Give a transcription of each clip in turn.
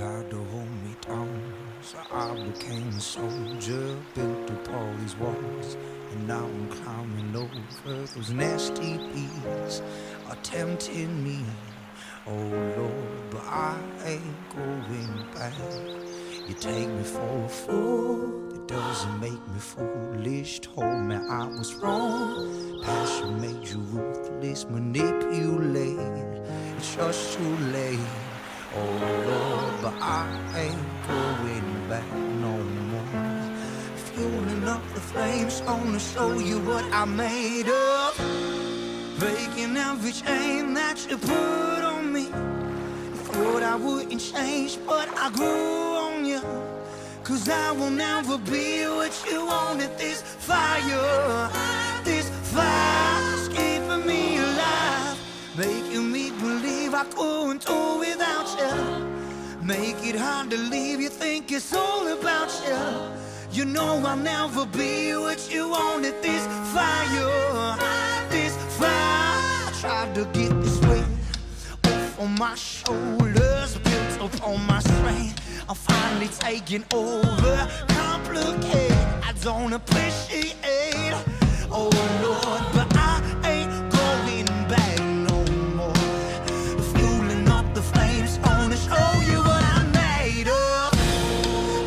tried to hold me down, so I became a soldier, built up all these walls, and now I'm climbing over those nasty bees are tempting me, oh Lord, but I ain't going back. You take me for a fool, it doesn't make me foolish. Told me I was wrong, passion made you ruthless, manipulate, it's just too late. Oh Lord, but I ain't going back no more. Fueling up the flames, gonna show you what I made of. Breaking every chain that you put on me. You thought I wouldn't change, but I grew on you. Cause I will never be what you wanted. This fire's keeping me alive, making me believe I couldn't do without you. Make it hard to leave, you think it's all about you. You know I'll never be what you wanted. This fire, I tried to get this weight off on my shoulders, built up on my strength. I'm finally taking over, complicate, I don't appreciate. Oh Lord, but I ain't going back no more. Fueling up the flames, gonna show you what I made of.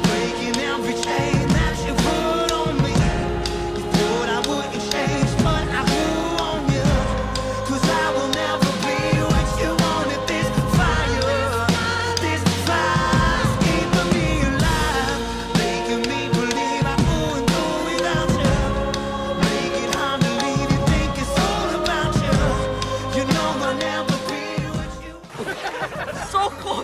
Breaking every chain that you put on me. You thought I wouldn't change, but I grew on you. Cause I will never be what you wanted. This fire's keeping me alive, making me believe I couldn't do without you. Make it hard to leave, you think it's all about you. You know I'll never be what you. So cool.